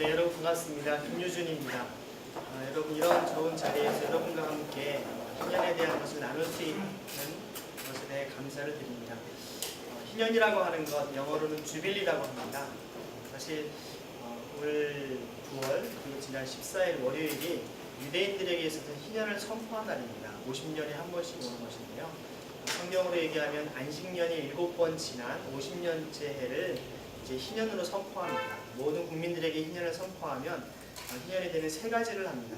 네, 여러분 반갑습니다. 김유준입니다. 여러분 이런 좋은 자리에서 여러분과 함께 희년에 대한 것을 나눌 수 있는 것에 대해 감사를 드립니다. 희년이라고 하는 것 영어로는 주빌리라고 합니다. 사실 올 9월 그리고 지난 14일 월요일이 유대인들에게 있어서 희년을 선포한 날입니다. 50년에 한 번씩 오는 것인데요. 성경으로 얘기하면 안식년이 7번 지난 50년째 해를 이제 희년으로 선포합니다. 모든 국민들에게 희년을 선포하면 희년이 되는 세 가지를 합니다.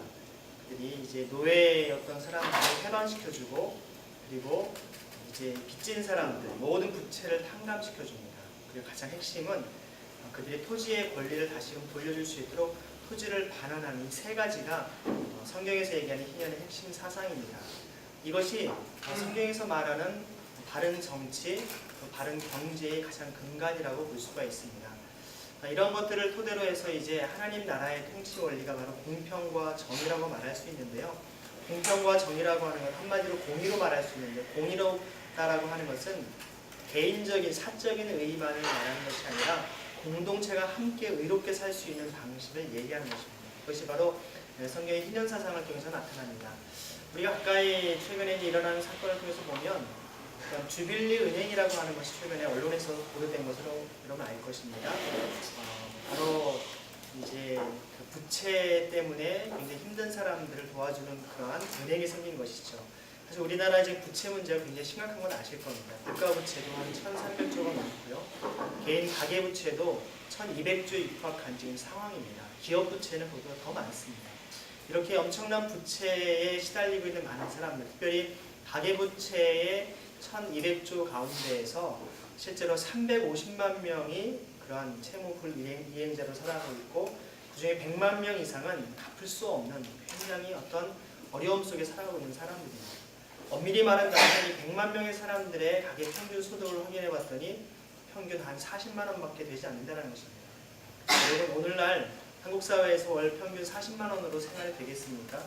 그들이 이제 노예였던 사람들을 해방시켜주고, 그리고 이제 빚진 사람들 모든 부채를 탕감시켜줍니다. 그리고 가장 핵심은 그들의 토지의 권리를 다시금 돌려줄 수 있도록 토지를 반환하는 이 세 가지가 성경에서 얘기하는 희년의 핵심 사상입니다. 이것이 성경에서 말하는 바른 정치, 바른 경제의 가장 근간이라고 볼 수가 있습니다. 이런 것들을 토대로 해서 이제 하나님 나라의 통치 원리가 바로 공평과 정의라고 말할 수 있는데요. 공평과 정의라고 하는 건 한마디로 공의로 말할 수 있는데, 공의롭다라고 하는 것은 개인적인 사적인 의의만을 말하는 것이 아니라 공동체가 함께 의롭게 살 수 있는 방식을 얘기하는 것입니다. 그것이 바로 성경의 희년 사상을 통해서 나타납니다. 우리가 가까이 최근에 일어나는 사건을 통해서 보면 주빌리 은행이라고 하는 것이 최근에 언론에서 보도된 것으로 여러분 알 것입니다. 바로 이제 그 부채 때문에 굉장히 힘든 사람들을 도와주는 그러한 은행이 생긴 것이죠. 사실 우리나라 이제 부채 문제가 굉장히 심각한 건 아실 겁니다. 국가 부채도 한 1,300조가 넘고요. 개인 가계 부채도 1,200조 입학한 지금 상황입니다. 기업 부채는 그보다 더 많습니다. 이렇게 엄청난 부채에 시달리고 있는 많은 사람들, 특별히 가계 부채의 1,200조 가운데에서 실제로 350만 명이 그러한 채무 불이행자로 살아가고 있고, 그 중에 100만 명 이상은 갚을 수 없는 굉장히 어떤 어려움 속에 살아가고 있는 사람들입니다. 엄밀히 말한다면 이 100만 명의 사람들의 가계 평균 소득을 확인해 봤더니 평균 한 40만 원밖에 되지 않는다는 것입니다. 여러분, 오늘날 한국 사회에서 월 평균 40만 원으로 생활이 되겠습니까?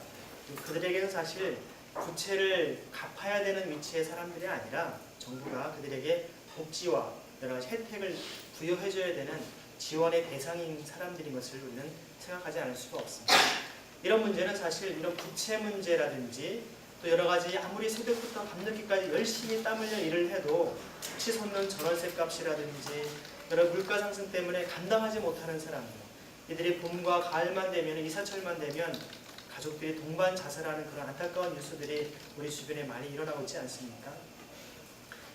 그들에게는 사실 부채를 갚아야 되는 위치의 사람들이 아니라 정부가 그들에게 복지와 여러 가지 혜택을 부여해줘야 되는 지원의 대상인 사람들인 것을 우리는 생각하지 않을 수가 없습니다. 이런 문제는 사실 이런 부채 문제라든지 또 여러 가지 아무리 새벽부터 밤늦게까지 열심히 땀 흘려 일을 해도 치솟는 전월세 값이라든지 여러 물가 상승 때문에 감당하지 못하는 사람들, 이들이 봄과 가을만 되면, 이사철만 되면 가족들이 동반 자살하는 그런 안타까운 뉴스들이 우리 주변에 많이 일어나고 있지 않습니까?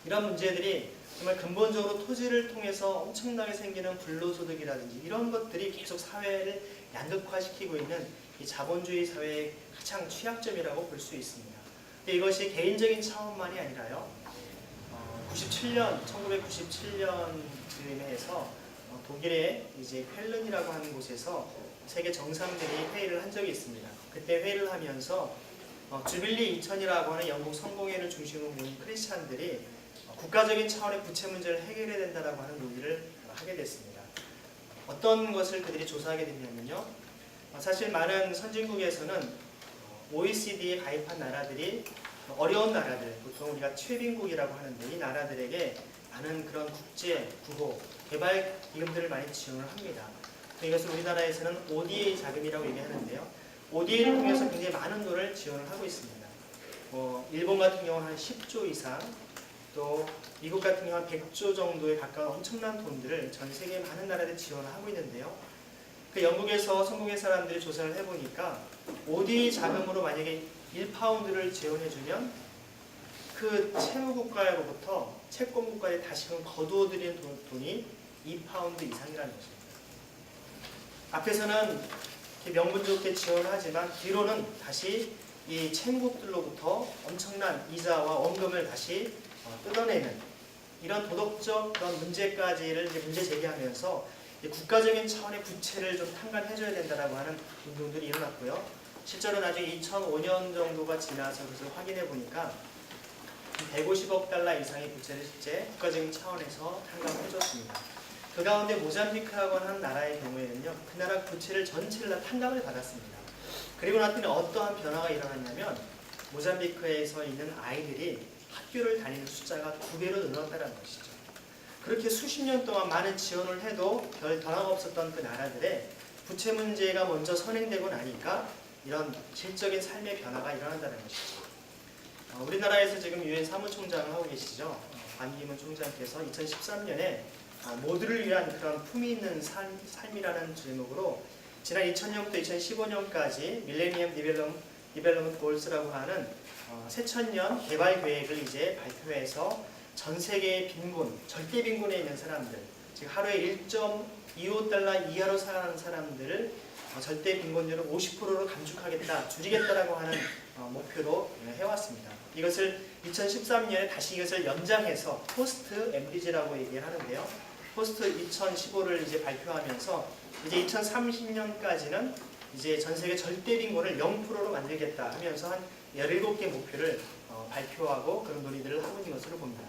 이런 문제들이 정말 근본적으로 토지를 통해서 엄청나게 생기는 불로소득이라든지 이런 것들이 계속 사회를 양극화시키고 있는 이 자본주의 사회의 가장 취약점이라고 볼 수 있습니다. 근데 이것이 개인적인 차원만이 아니라요. 1997년쯤에 해서 독일의 이제 쾰른이라고 하는 곳에서 세계 정상들이 회의를 한 적이 있습니다. 그때 회의를 하면서 주빌리 2000이라고 하는 영국 성공회를 중심으로 모인 크리스찬들이 국가적인 차원의 부채 문제를 해결해야 된다고 하는 논의를 하게 됐습니다. 어떤 것을 그들이 조사하게 됐냐면요. 사실 많은 선진국에서는 OECD에 가입한 나라들이 어려운 나라들, 보통 우리가 최빈국이라고 하는데 이 나라들에게 많은 그런 국제, 구호, 개발 기금들을 많이 지원을 합니다. 이것을 우리나라에서는 ODA 자금이라고 얘기하는데요. ODA를 통해서 굉장히 많은 돈을 지원을 하고 있습니다. 일본 같은 경우는 한 10조 이상, 또 미국 같은 경우는 100조 정도에 가까운 엄청난 돈들을 전 세계 많은 나라들이 지원을 하고 있는데요. 그 영국에서 성공의 사람들이 조사를 해보니까 ODA 자금으로 만약에 1파운드를 지원해주면 그 채무국가로부터 채권국가에 다시금 거두어들이는 돈이 2파운드 이상이라는 것입니다. 앞에서는 명분 좋게 지원을 하지만 뒤로는 다시 이 채무국들로부터 엄청난 이자와 원금을 다시 뜯어내는 이런 도덕적 그런 문제까지를 이제 문제 제기하면서 국가적인 차원의 부채를 좀 탕감해줘야 된다라고 하는 운동들이 일어났고요. 실제로 나중에 2005년 정도가 지나서 그것을 확인해 보니까 150억 달러 이상의 부채를 실제 국가적인 차원에서 탕감해줬습니다. 그 가운데 모잠비크라고 하는 나라의 경우에는요, 그 나라 부채를 전체를 다 탕감을 받았습니다. 그리고 나더니 어떠한 변화가 일어났냐면 모잠비크에서 있는 아이들이 학교를 다니는 숫자가 2배로 늘었다는 것이죠. 그렇게 수십 년 동안 많은 지원을 해도 별 변화가 없었던 그 나라들의 부채 문제가 먼저 선행되고 나니까 이런 질적인 삶의 변화가 일어난다는 것이죠. 우리나라에서 지금 유엔 사무총장을 하고 계시죠. 반기문 총장께서 2013년에 모두를 위한 그런 품위 있는 삶이라는 제목으로 지난 2000년부터 2015년까지 밀레니엄 디벨롭먼트 골스라고 하는 새천년 개발 계획을 이제 발표해서 전 세계의 빈곤, 절대 빈곤에 있는 사람들, 즉 하루에 1.25달러 이하로 사는 사람들을 절대 빈곤율을 50%로 감축하겠다, 줄이겠다라고 하는 목표로 해왔습니다. 이것을 2013년에 다시 이것을 연장해서 포스트 MDG라고 얘기를 하는데요. 포스트 2015를 이제 발표하면서 이제 2030년까지는 이제 전 세계 절대 빈곤을 0%로 만들겠다 하면서 한 17개 목표를 발표하고 그런 논의들을 하고 있는 것으로 봅니다.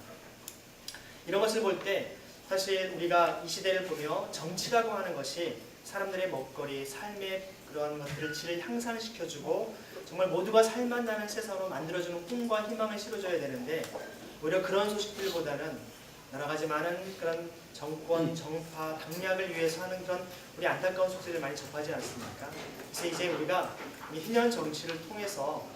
이런 것을 볼 때 사실 우리가 이 시대를 보며 정치라고 하는 것이 사람들의 먹거리, 삶의 그런 것들을 질을 향상시켜주고 정말 모두가 살맛나는 세상으로 만들어주는 꿈과 희망을 실어줘야 되는데 오히려 그런 소식들보다는 여러 가지 많은 그런 정권, 정파, 당략을 위해서 하는 그런 우리 안타까운 소식을 많이 접하지 않습니까? 그래서 이제 우리가 이 희년 정치를 통해서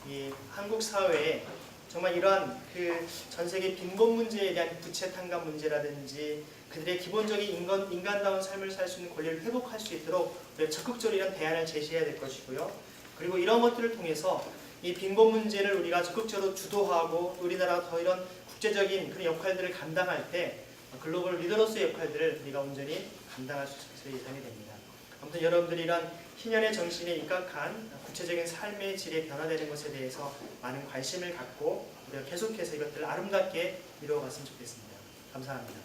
이 한국 사회에 정말 이러한 그 전 세계 빈곤 문제에 대한 부채 탕감 문제라든지 그들의 기본적인 인간다운 삶을 살 수 있는 권리를 회복할 수 있도록 우리가 적극적으로 이런 대안을 제시해야 될 것이고요. 그리고 이런 것들을 통해서 이 빈곤 문제를 우리가 적극적으로 주도하고 우리나라가 더 이런 국제적인 그런 역할들을 감당할 때 글로벌 리더로서의 역할들을 우리가 온전히 감당할 수 있을 예상이 됩니다. 아무튼 여러분들이 이런 희년의 정신에 입각한 구체적인 삶의 질에 변화되는 것에 대해서 많은 관심을 갖고 우리가 계속해서 이것들을 아름답게 이루어갔으면 좋겠습니다. 감사합니다.